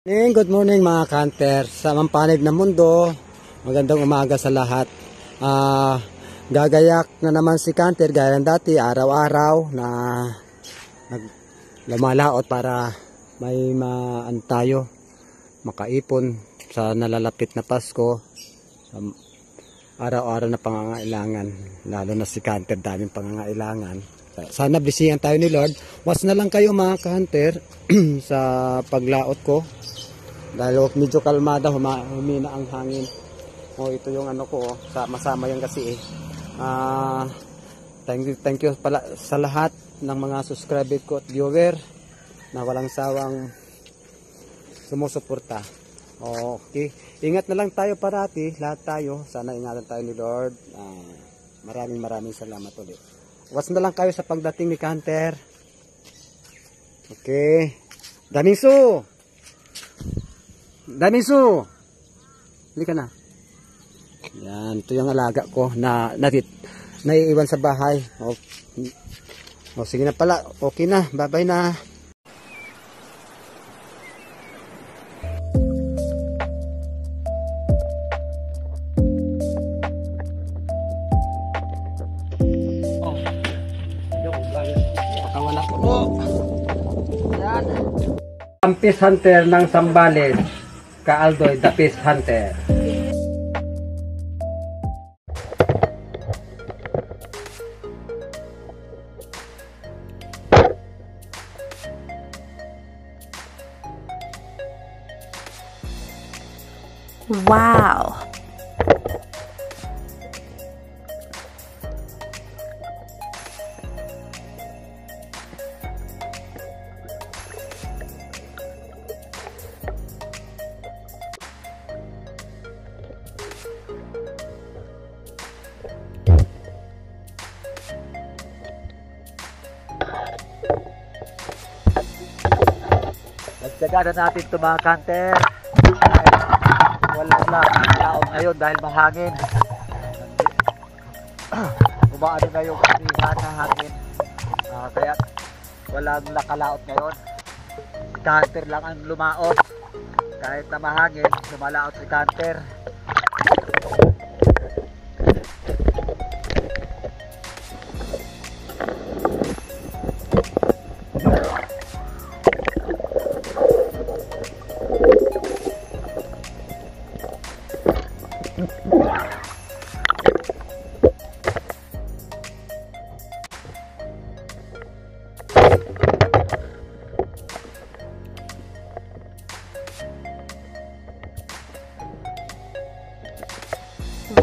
Good morning mga kanter. Sa mampanig na mundo, magandang umaga sa lahat. Gagayak na naman si kanter gaya ng dati, araw-araw na lumalaot para may tayo makaipon sa nalalapit na Pasko. Araw-araw na pangangailangan, lalo na si kanter, daming pangangailangan. Sana bisihan tayo ni Lord. Was na lang kayo mga kanter sa paglaot ko. Dahil medyo kalmada, humina ang hangin. Ito yung ano ko, sama-sama yan kasi thank you pala sa lahat ng mga subscriber ko at viewer na walang sawang sumusuporta. Okay, ingat na lang tayo parati, lahat tayo. Sana ingatan tayo ni Lord. Maraming salamat ulit. Was na lang kayo sa pagdating ni kanter. Okay, Danisu, hindi ka na. Yan, ito yung alaga ko na naiiwan sa bahay. Sige na pala, okay na, bye-bye na. Pakawala ko. Yan. Ang Peace Hunter ng Sambales, Kaaldoy, the Peace Hunter. Wow! Nagtsaga na natin ito mga kanter. Wala laon ngayon dahil mahangin. Umaano na yung kasihan na hangin. Kaya walang nakalaot ngayon. Si kanter lang ang lumaot. Kahit na mahangin, lumalaot si kanter.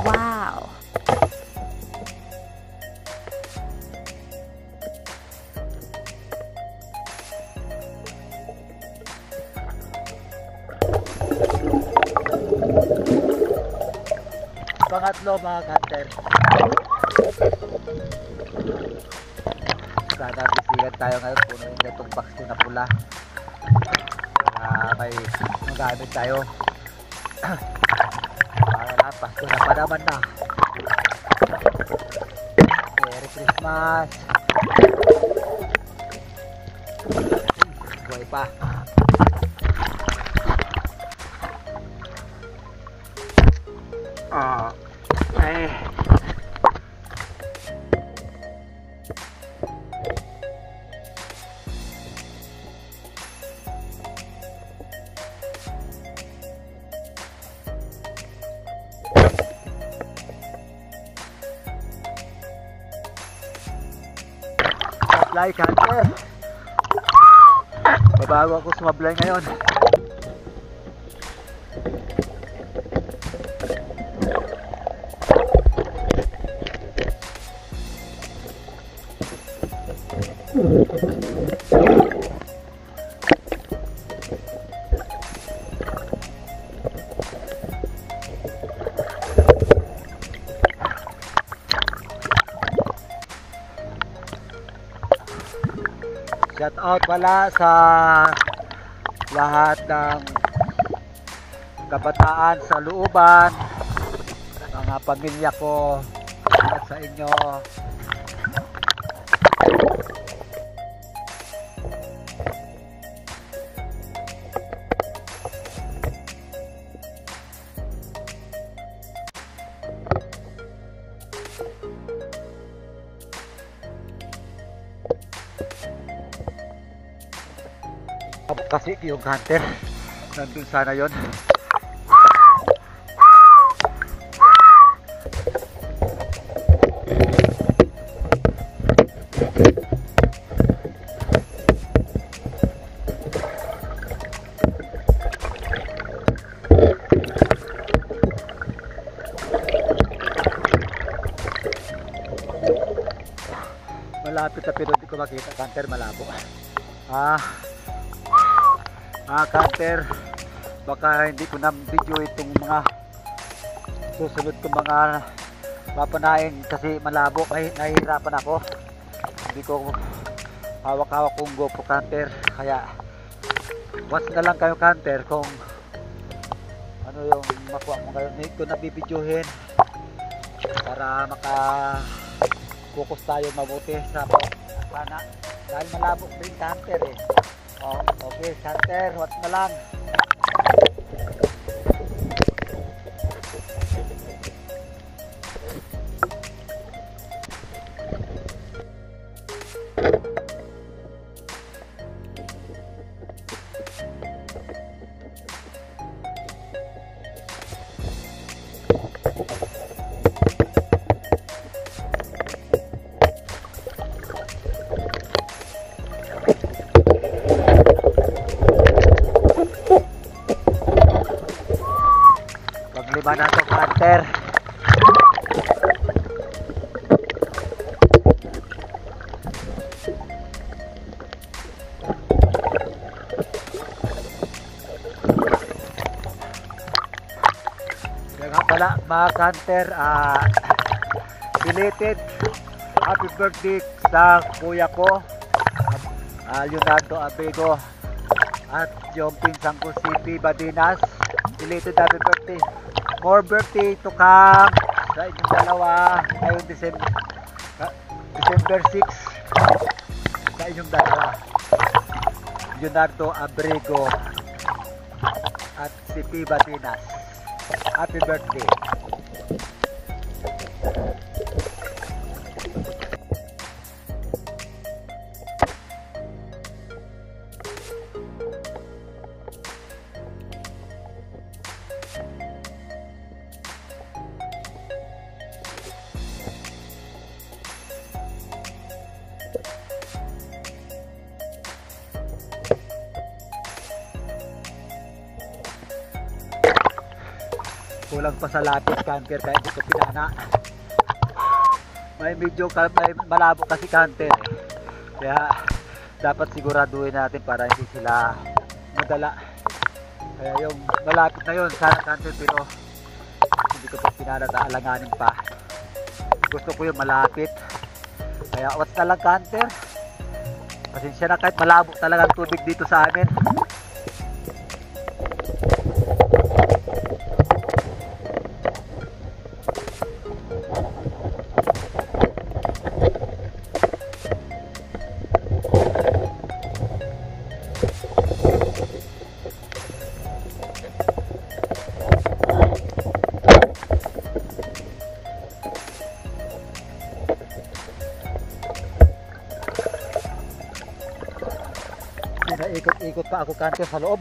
Wow! Pangatlo mga kanter. Sana bisigan tayo ngayon, punuin na itong box ko na pula. May magamit tayo. Para Pasko na pa naman na. Merry Christmas. Buhay pa. Mablay kanter. Mabago ako sumablay ngayon. Shout out pala sa lahat ng kabataan sa looban, mga pamilya ko at sa inyo. kasi yung hunter. Nandun sana yon. Malapit na pero hindi ko makita. Hunter, malabo. Hunter, baka hindi ko na video itong mga susunod kong mga papanain kasi malabo. Nahihirapan ako. Hindi ko hawak-hawak kong GoPro, Hunter. Kaya watch na lang kayo, Hunter, kung ano yung makuha mo ngayon. Hindi ko na bibidyohin para focus tayo mabuti sa pana dahil malabo din, Hunter eh. Okay, Hunter, watch na lang. Paglima na ito, Hunter. Kaya nga pala mga Hunter, belated happy birthday sa kuya ko, Leonardo Abrego, at yung pinsang ko si P. Badinas. Belated happy birthday. More birthday to come sa inyong dalawa ngayong December 6 sa inyong dalawa, Leonardo Abrego at si P. Badinas. Happy birthday. Kulang pa sa lapis, Hunter, kaya hindi ko pinana. May malabo kasi, Hunter eh. Kaya dapat siguraduhin natin para hindi sila madala. Kaya yung malapit na yun sana, Hunter, pero hindi ko pa pinana, alanganin pa. Gusto ko yung malapit. Kaya watch na lang, Hunter. Pasensya na kahit malabo talaga ang tubig dito sa amin. Ikot-ikot pa ako, Hunter, sa loob.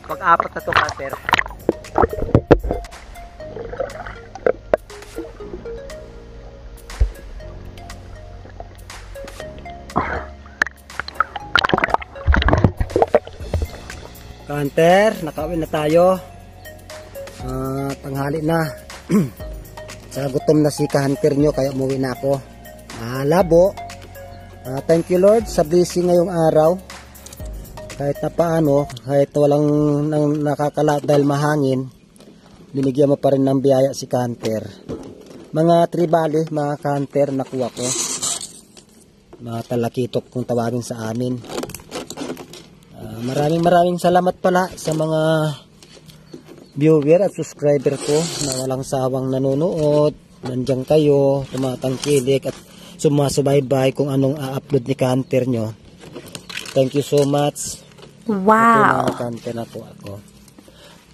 Pag-apat na to, Hunter. Hunter, nakauwi na tayo. Tanghali na. Sa gutom na si Hunter nyo, kaya umuwi na ako. Labo. Thank you, Lord, sa blessing ngayong araw. Kahit na paano, kahit walang nakakalaot dahil mahangin, binigyan mo pa rin ng biyaya si Hunter. Mga tribali, mga Hunter, nakuha ko. Mga talakitok kung tawagin sa amin. Maraming salamat pala sa mga viewer at subscriber ko na walang sawang nanonood. nandiyan kayo, tumatangkilik at sumasubaybay kung anong a-upload ni Hunter nyo. Thank you so much. Wow. Mga Hunter na po ako.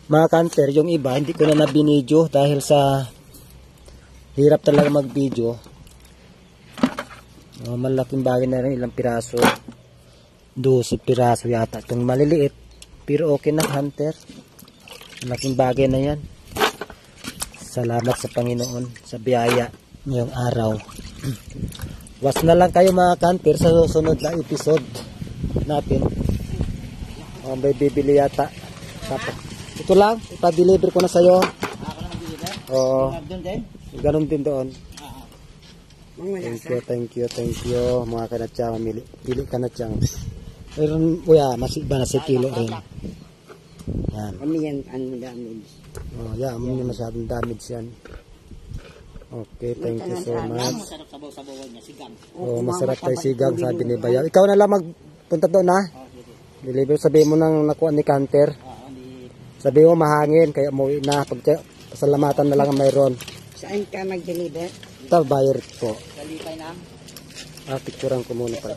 Mga Hunter, yung iba, hindi ko na nabinidyo dahil sa hirap talaga mag-video. Malaking bagay na rin, ilang piraso. 12 piraso yata. Itong maliliit. Pero okay na, Hunter. Malaking bagay na yan. Salamat sa Panginoon sa biyaya ngayong araw. Was na lang kayo mga Hunter sa susunod na episode natin. May bibili yata. Ito lang, ipa-deliver ko na sa'yo. Oo. Ganun din doon. Thank you. Mga kanatsang, pili ka na tiyang. Meron, masiba na sa kilo rin. Yan. Kami yan, damage. Oh, yeah, hindi masyadong damage yan. Okay, thank you so much. Masarap sabaw-sabawan niya, sigang. Oh, masarap tayo sigang, sabi ni Bayaw. Ikaw na lang magpunta doon, ha? Deliver, sabihin mo nang nakuha ni Hunter. Sabihin mo mahangin, kaya umuwi na. Pasalamatan na lang ang mayroon. Saan ka mag-deliver? Ito, buyer po. Kalipay na. Picturean ko muna pa.